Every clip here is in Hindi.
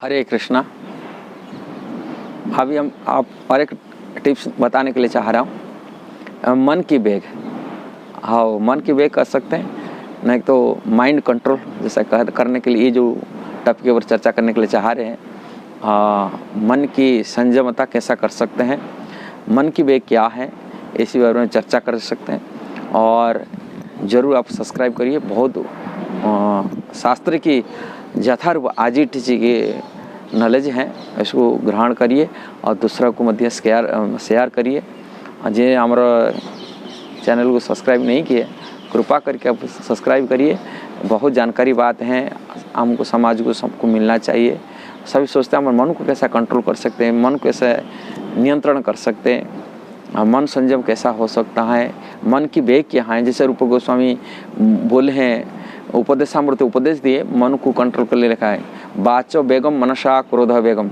हरे कृष्णा। अभी हम आप और एक टिप्स बताने के लिए चाह रहा हूँ। मन की बेग, हाँ मन की बेग कर सकते हैं, नहीं तो माइंड कंट्रोल जैसा करने के लिए ये जो टॉपिक के ऊपर चर्चा करने के लिए चाह रहे हैं। मन की संयमता कैसा कर सकते हैं, मन की बेग क्या है, इसी बारे में चर्चा कर सकते हैं। और ज़रूर आप सब्सक्राइब करिए। बहुत शास्त्र की यथार्थ आजिट जी की नॉलेज है, इसको ग्रहण करिए और दूसरा को मध्य शेयर करिए। जे हमारा चैनल को सब्सक्राइब नहीं किए, कृपा करके आप सब्सक्राइब करिए। बहुत जानकारी बात है, हमको समाज को सबको मिलना चाहिए। सभी सोचते हैं हम मन को कैसा कंट्रोल कर सकते हैं, मन को कैसे नियंत्रण कर सकते हैं, मन संयम कैसा हो सकता है, मन की बेग क्या है। जैसे रूप गोस्वामी बोले हैं, उपदेशामृत उपदेश दिए, मन को कंट्रोल कर ले रखा है। बाचो बेगम मनसा क्रोध बेगम,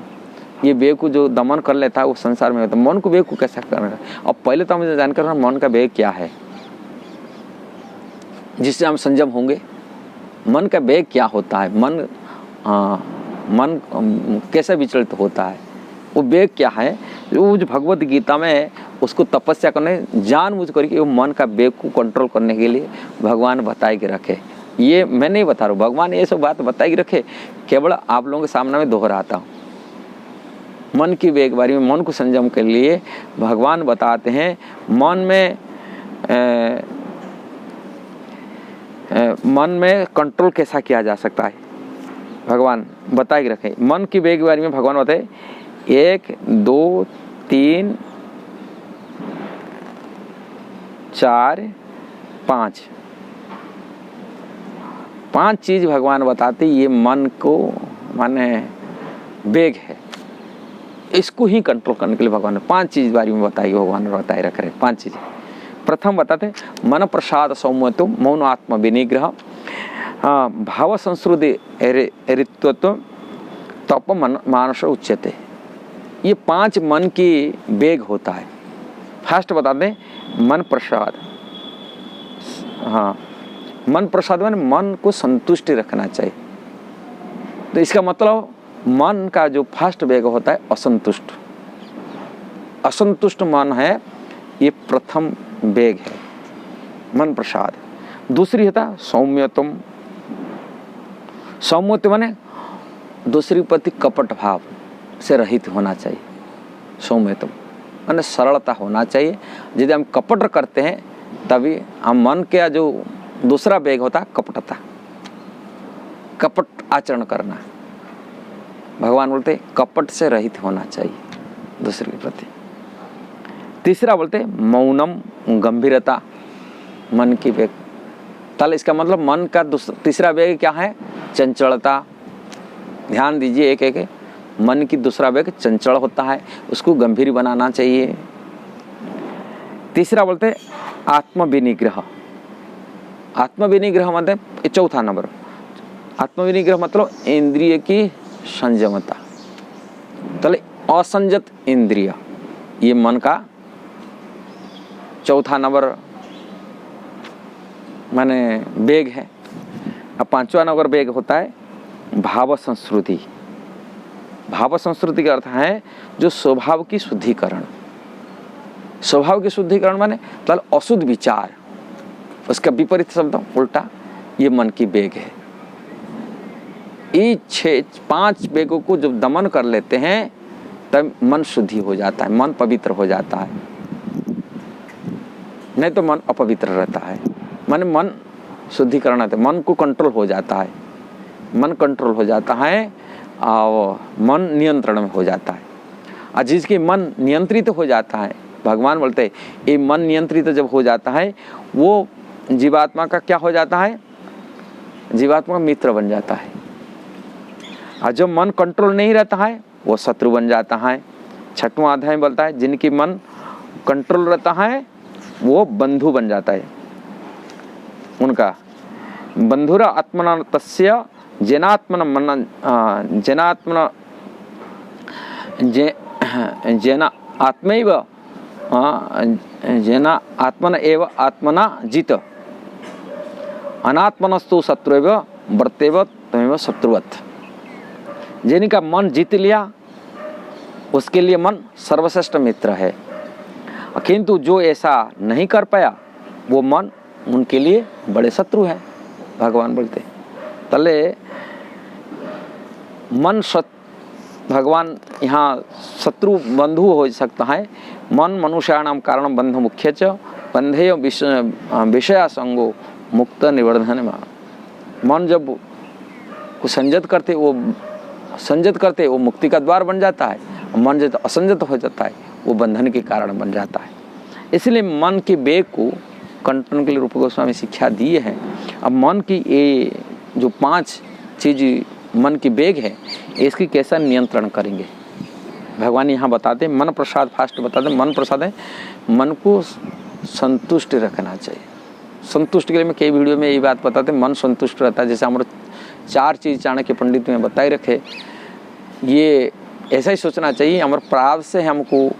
ये बेग को जो दमन कर लेता है वो संसार में होता है। मन को बेग को कैसा करना है, और पहले तो मुझे जानकर मन का बेग क्या है, जिससे हम संयम होंगे। मन का बेग क्या होता है, मन कैसे विचलित होता है, वो बेग क्या है। वो जो भगवत गीता में उसको तपस्या करने जानबूझ करके वो मन का बेग को कंट्रोल करने के लिए भगवान बताए के रखे। ये मैं नहीं बता रहा हूँ, भगवान ये सब बात बताए के रखे, केवल आप लोगों के सामने में दोहराता हूँ। मन की बेग बारे में, मन को संयम के लिए भगवान बताते हैं। मन में कंट्रोल कैसा किया जा सकता है, भगवान बताए के रखे। मन की बेग बारे में भगवान बताए 1 2 3 4 5 चीज भगवान बताते। ये मन को माने बेग है, इसको ही कंट्रोल करने के लिए भगवान ने 5 चीज बारे में बताई, भगवान ने बताए रख रहे 5 चीज। प्रथम बताते मन प्रसाद सौम्यत्व मौन आत्म विनिग्रह भाव संस्कृति ऋत्वत्व तप मानस उच्यते। ये 5 मन की बेग होता है। फर्स्ट बताते मन प्रसाद। हाँ, मन प्रसाद माने मन को संतुष्टि रखना चाहिए। तो इसका मतलब मन का जो फर्स्ट बेग होता है असंतुष्ट मन है, ये प्रथम बेग है मन प्रसाद। दूसरी होता सौम्यतम। सौम्यत्व माने दूसरी प्रति कपट भाव से रहित होना चाहिए। सौम्यतम माने सरलता होना चाहिए। यदि हम कपट करते हैं तभी हम मन के जो दूसरा बेग होता है कपटता, कपट आचरण करना। भगवान बोलते कपट से रहित होना चाहिए दूसरे के प्रति। तीसरा बोलते मौनम गंभीरता, मन की बेग। ताल इसका मतलब मन का तीसरा बेग क्या है, चंचलता। ध्यान दीजिए, एक मन की दूसरा बेग चंचल होता है, उसको गंभीर बनाना चाहिए। तीसरा बोलते आत्मविनिग्रह। आत्मविनिग्रह मतलब चौथा नंबर। आत्मविनिग्रह मतलब इंद्रिय की संयमता। तले असंजत इंद्रिय, ये मन का चौथा नंबर माने बेग है। अब 5वां नंबर बेग होता है भाव संस्कृति। भाव संस्कृति का अर्थ है जो स्वभाव की शुद्धिकरण। स्वभाव की शुद्धिकरण माने तल अशुद्ध विचार, उसका विपरीत शब्द उल्टा, ये मन की बेग है। ये 5 बेगों को जब दमन कर लेते हैं तब मन शुद्धि हो जाता है, मन पवित्र हो जाता है। नहीं तो मन अपवित्र रहता है। मन शुद्धिकरण है, मन को कंट्रोल हो जाता है। मन कंट्रोल हो जाता है और मन नियंत्रण में हो जाता है। और जिसके मन नियंत्रित हो जाता है, भगवान बोलते हैं ये मन नियंत्रित जब हो जाता है वो जीवात्मा का क्या हो जाता है, जीवात्मा का मित्र बन जाता है। और जब मन कंट्रोल नहीं रहता है वो शत्रु बन जाता है। 6वां अध्याय बोलता है जिनकी मन कंट्रोल रहता है वो बंधु बन जाता है उनका। बंधुरा आत्मना तस्य जेनात्मन मन जेना आत्मैव जेना आत्मन एव आत्मना जित अनात्मनस्तु शत्रुएव वर्तेव तमेव शत्रुवत्। जिनका मन जीत लिया उसके लिए मन सर्वश्रेष्ठ मित्र है, किंतु जो ऐसा नहीं कर पाया वो मन उनके लिए बड़े शत्रु है। भगवान बोलते तले मन भगवान यहाँ शत्रु बंधु हो सकता है। मन मनुष्याणाम कारण बंध मुख्य च बंधेय विषया संगो मुक्त निवर्धन में। मन जब को संयत करते वो मुक्ति का द्वार बन जाता है, मन जब असंयत हो जाता है वो बंधन के कारण बन जाता है। इसलिए मन के वेग को कंट्रोल के लिए रूप गोस्वामी शिक्षा दिए हैं। अब मन की ये जो 5 चीज मन की वेग है इसकी कैसा नियंत्रण करेंगे भगवान यहाँ बताते। मन प्रसाद फास्ट बताते, मन प्रसाद है मन को संतुष्ट रखना चाहिए। संतुष्ट के लिए मैं कई वीडियो में यही बात बताते, मन संतुष्ट रहता है। जैसे हमारे 4 चीज़ चाणक्य पंडित में बताए रखे, ये ऐसा ही सोचना चाहिए हमारे प्राप्त से हमको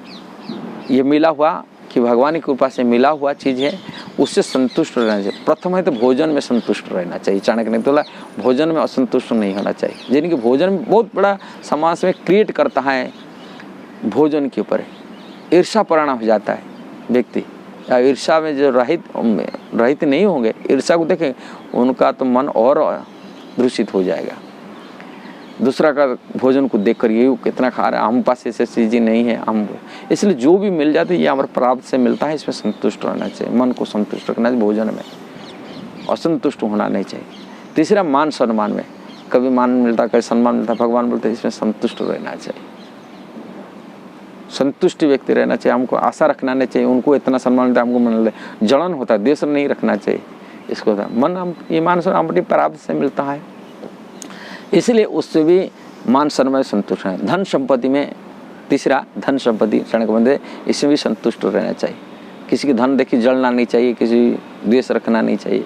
ये मिला हुआ कि भगवान की कृपा से मिला हुआ चीज़ है, उससे संतुष्ट रहना चाहिए। प्रथम है तो भोजन में संतुष्ट रहना चाहिए। चाणक्य ने बोला भोजन में असंतुष्ट नहीं होना चाहिए। जिनकी भोजन में बहुत बड़ा समाज में क्रिएट करता है, भोजन के ऊपर ईर्ष्यापरायण हो जाता है व्यक्ति, या ईर्ष्या में जो रहित नहीं होंगे, ईर्ष्या को देखें उनका तो मन और दूषित हो जाएगा। दूसरा का भोजन को देखकर ये कितना खा रहा है, हम पास ऐसी चीज़ें नहीं है, हम इसलिए जो भी मिल जाती है ये हमारे प्राप्त से मिलता है, इसमें संतुष्ट रहना चाहिए। मन को संतुष्ट रखना चाहिए, भोजन में असंतुष्ट होना नहीं चाहिए। तीसरा मान सम्मान में, कभी मान मिलता कभी सम्मान मिलता, भगवान बोलते इसमें संतुष्ट रहना चाहिए। संतुष्ट व्यक्ति रहना चाहिए, हमको आशा रखना नहीं चाहिए उनको इतना सम्मान मिलता है हमको मिल रहा, जलन होता है, द्वेष नहीं रखना चाहिए। इसको मन हम ईमान से अपनी प्राप्त से मिलता है, इसलिए उससे भी मान सम्मान संतुष्ट है। धन संपत्ति में तीसरा धन संपत्ति चाणक्य बंधे, इसमें भी संतुष्ट रहना चाहिए। किसी की धन देखी जलना नहीं चाहिए, किसी द्वेष रखना नहीं चाहिए।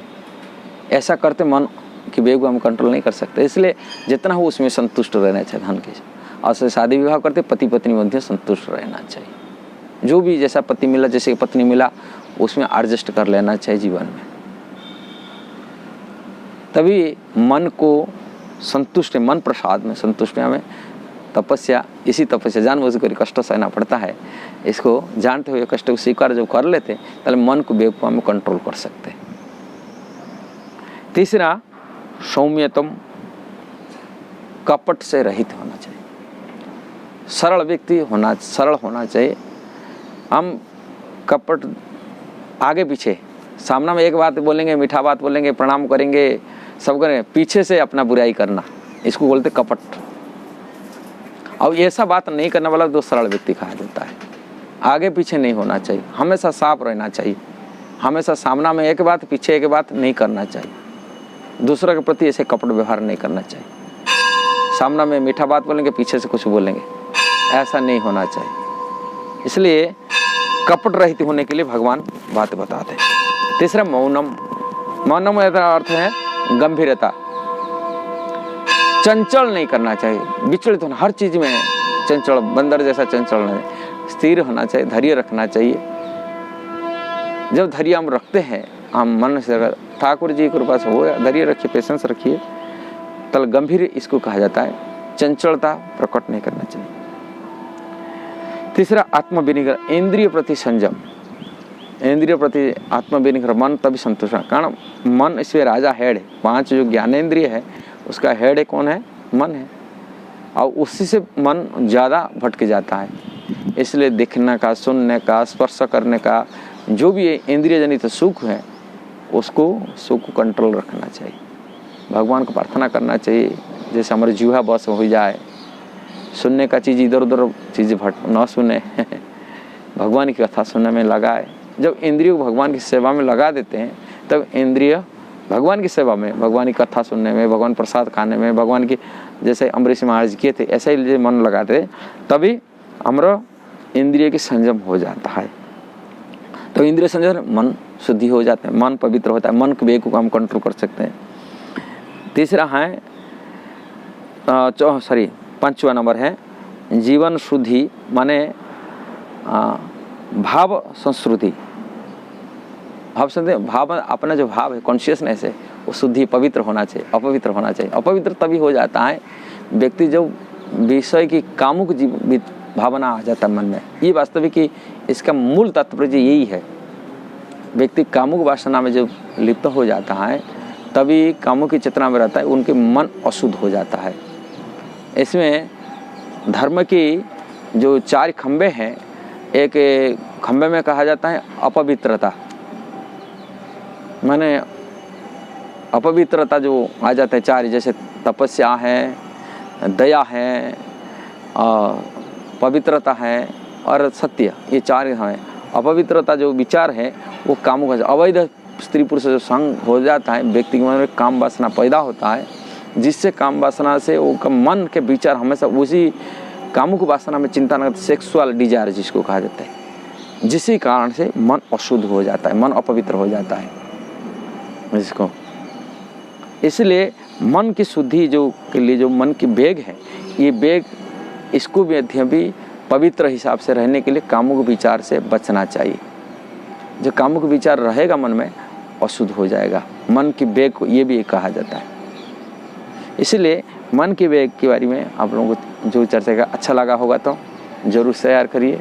ऐसा करते मन की वेग को हम कंट्रोल नहीं कर सकते, इसलिए जितना हो उसमें संतुष्ट रहना चाहिए धन के। और से शादी विवाह करते पति पत्नी मध्य संतुष्ट रहना चाहिए। जो भी जैसा पति मिला जैसे पत्नी मिला उसमें एडजस्ट कर लेना चाहिए जीवन में, तभी मन को संतुष्ट, मन प्रसाद में संतुष्ट में हमें तपस्या, इसी तपस्या जानबूझ कर कष्ट सहना पड़ता है। इसको जानते हुए कष्ट को स्वीकार जब कर लेते तब मन को वेग को हम कंट्रोल कर सकते। तीसरा सौम्यतम, कपट से रहित होना चाहिए। सरल व्यक्ति होना, सरल होना चाहिए। हम कपट आगे पीछे, सामने में एक बात बोलेंगे, मीठा बात बोलेंगे, प्रणाम करेंगे, सब करें, पीछे से अपना बुराई करना, इसको बोलते कपट। और ऐसा बात नहीं करने वाला तो सरल व्यक्ति कहा जाता है। आगे पीछे नहीं होना चाहिए, हमेशा साफ रहना चाहिए। हमेशा सामना में एक बात पीछे एक बात नहीं करना चाहिए। दूसरे के प्रति ऐसे कपट व्यवहार नहीं करना चाहिए। सामना में मीठा बात बोलेंगे, पीछे से कुछ बोलेंगे, ऐसा नहीं होना चाहिए। इसलिए कपट रहित होने के लिए भगवान बात बताते हैं। तीसरा मौनम, मौनम का अर्थ है गंभीरता। चंचल नहीं करना चाहिए, विचलित होना, हर चीज में चंचल, बंदर जैसा चंचल नहीं, स्थिर होना चाहिए, धैर्य रखना चाहिए। जब धैर्य हम रखते हैं, हम मन से, अगर ठाकुर जी की कृपा से हो, धैर्य रखिए, पेशेंस रखिए, तल गंभीर इसको कहा जाता है। चंचलता प्रकट नहीं करना चाहिए। तीसरा आत्म विनिग्रह, इंद्रिय प्रति संयम, इंद्रिय प्रति आत्म विनिग्रह, मन तभी संतुष्ट। कारण मन इसमें राजा हेड है, 5 जो ज्ञानेंद्रिय है उसका हेड है, कौन है? मन है। और उसी से मन ज़्यादा भटक जाता है। इसलिए देखने का, सुनने का, स्पर्श करने का, जो भी इंद्रिय जनित सुख है उसको, सुख को कंट्रोल रखना चाहिए। भगवान को प्रार्थना करना चाहिए जैसे हमारे जीवा बस हो जाए। सुनने का चीज़ इधर उधर चीज़ न सुने, भगवान की कथा सुनने में लगाए। जब इंद्रियों को भगवान की सेवा में लगा देते हैं तब इंद्रिय भगवान की सेवा में, भगवान की कथा सुनने में, भगवान प्रसाद खाने में, भगवान की, जैसे अम्बरीश महाराज किए थे ऐसे ही मन लगाते, तभी हमारा इंद्रिय की संयम हो जाता है। तो इंद्रिय संयम, मन शुद्धि हो जाता है, मन पवित्र होता है, मन के वेग को हम कंट्रोल कर सकते हैं। तीसरा है 5वां नंबर है जीवन शुद्धि, माने भाव संस्कृति। भाव संस्कृति, भाव अपना जो भाव है, कॉन्शियसनेस है, वो शुद्धि, पवित्र होना चाहिए, अपवित्र होना चाहिए। अपवित्र तभी हो जाता है व्यक्ति जब विषय की कामुक भावना आ जाता है मन में। ये वास्तविक कि इसका मूल तात्पर्य यही है। व्यक्ति कामुक वासना में जब लिप्त हो जाता है तभी कामुक की चेतना में रहता है, उनके मन अशुद्ध हो जाता है। इसमें धर्म की जो 4 खंबे हैं, एक खंबे में कहा जाता है अपवित्रता, माने अपवित्रता जो आ जाता है 4, जैसे तपस्या है, दया है, पवित्रता है और सत्य, ये 4 हैं। अपवित्रता जो विचार है वो कामुक है। अवैध स्त्री पुरुष जो संग हो जाता है, व्यक्ति के मन में काम वासना पैदा होता है, जिससे काम वासना से वो मन के विचार हमेशा उसी कामुक वासना में चिंता न, सेक्सुअल डिजायर जिसको कहा जाता है, जिसी कारण से मन अशुद्ध हो जाता है, मन अपवित्र हो जाता है जिसको। इसलिए मन की शुद्धि जो के लिए जो मन की वेग है, ये वेग इसको भी पवित्र हिसाब से रहने के लिए कामुक विचार से बचना चाहिए। जो कामुक विचार रहेगा मन में अशुद्ध हो जाएगा। मन की वेग को ये भी कहा जाता है। इसलिए मन की वेग के बारे में आप लोगों को जो चर्चा का अच्छा लगा होगा तो ज़रूर शेयर करिए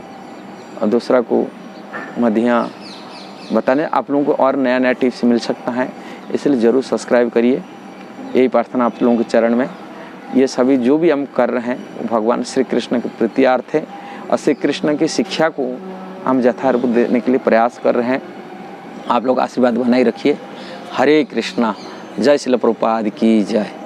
और दूसरा को मध्य बताने। आप लोगों को और नया नया टिप्स मिल सकता है, इसलिए ज़रूर सब्सक्राइब करिए। यही प्रार्थना आप लोगों के चरण में। ये सभी जो भी हम कर रहे हैं भगवान श्री कृष्ण के प्रीत्यार्थ है और श्री कृष्ण की शिक्षा को हम यथारूप देने के लिए प्रयास कर रहे हैं। आप लोग आशीर्वाद बनाए रखिए। हरे कृष्णा। जय श्रील प्रभुपाद की जय।